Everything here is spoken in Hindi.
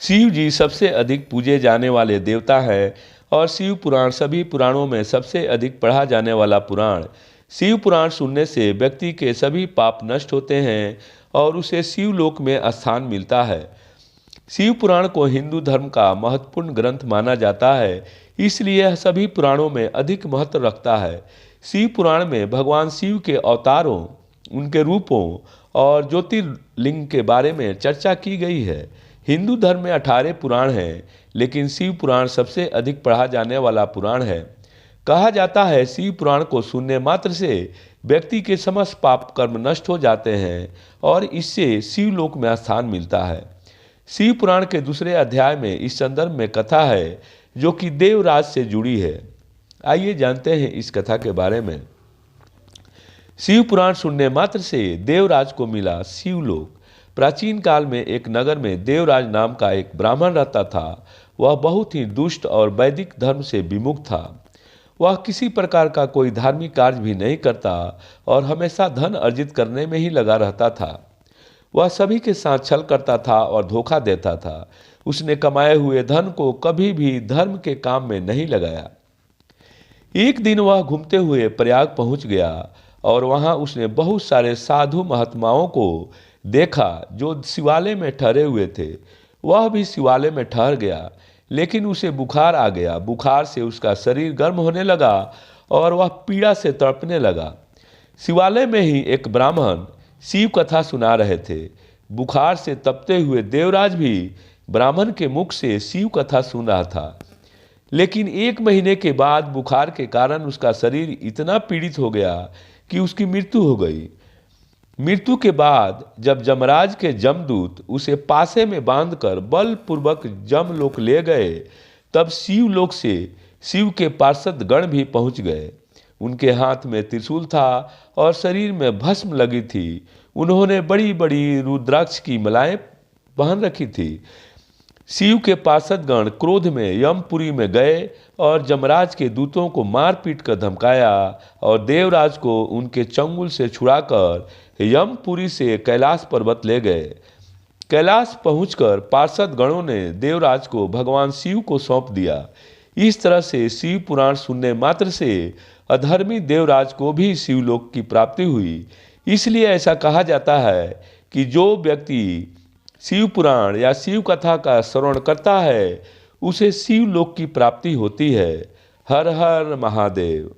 शिव जी सबसे अधिक पूजे जाने वाले देवता हैं और शिव पुराण सभी पुराणों में सबसे अधिक पढ़ा जाने वाला पुराण। शिव पुराण सुनने से व्यक्ति के सभी पाप नष्ट होते हैं और उसे शिवलोक में स्थान मिलता है। शिव पुराण को हिंदू धर्म का महत्वपूर्ण ग्रंथ माना जाता है, इसलिए यह सभी पुराणों में अधिक महत्व रखता है। शिव पुराण में भगवान शिव के अवतारों, उनके रूपों और ज्योतिर्लिंग के बारे में चर्चा की गई है। हिंदू धर्म में 18 पुराण हैं, लेकिन शिव पुराण सबसे अधिक पढ़ा जाने वाला पुराण है। कहा जाता है शिव पुराण को सुनने मात्र से व्यक्ति के समस्त पाप कर्म नष्ट हो जाते हैं और इससे शिवलोक में स्थान मिलता है। शिव पुराण के दूसरे अध्याय में इस संदर्भ में कथा है जो कि देवराज से जुड़ी है। आइए जानते हैं इस कथा के बारे में। शिव पुराण सुनने मात्र से देवराज को मिला शिवलोक। प्राचीन काल में एक नगर में देवराज नाम का एक ब्राह्मण रहता था। वह बहुत ही दुष्ट और वैदिक धर्म से विमुख था। वह किसी प्रकार का कोई धार्मिक कार्य भी नहीं करता और हमेशा धन अर्जित करने में ही लगा रहता था। वह सभी के साथ छल करता था और धोखा देता था। उसने कमाए हुए धन को कभी भी धर्म के काम में नहीं लगाया। एक दिन वह घूमते हुए प्रयाग पहुंच गया और वहां उसने बहुत सारे साधु महात्माओं को देखा जो शिवालय में ठहरे हुए थे। वह भी शिवालय में ठहर गया, लेकिन उसे बुखार आ गया। बुखार से उसका शरीर गर्म होने लगा और वह पीड़ा से तड़पने लगा। शिवालय में ही एक ब्राह्मण शिव कथा सुना रहे थे। बुखार से तपते हुए देवराज भी ब्राह्मण के मुख से शिव कथा सुन रहा था, लेकिन 1 महीने के बाद बुखार के कारण उसका शरीर इतना पीड़ित हो गया कि उसकी मृत्यु हो गई। मृत्यु के बाद जब जमराज के जमदूत उसे पासे में बांधकर बलपूर्वक जमलोक ले गए, तब शिवलोक से शिव के पार्षद गण भी पहुंच गए। उनके हाथ में त्रिशूल था और शरीर में भस्म लगी थी। उन्होंने बड़ी बड़ी रुद्राक्ष की मालाएं पहन रखी थी। शिव के पार्षदगण क्रोध में यमपुरी में गए और जमराज के दूतों को मार पीट कर धमकाया और देवराज को उनके चंगुल से छुड़ाकर यमपुरी से कैलाश पर्वत ले गए। कैलाश पहुंचकर पार्षद गणों ने देवराज को भगवान शिव को सौंप दिया। इस तरह से शिव पुराण सुनने मात्र से अधर्मी देवराज को भी शिवलोक की प्राप्ति हुई। इसलिए ऐसा कहा जाता है कि जो व्यक्ति शिव पुराण या शिव कथा का श्रवण करता है उसे शिवलोक की प्राप्ति होती है। हर हर महादेव।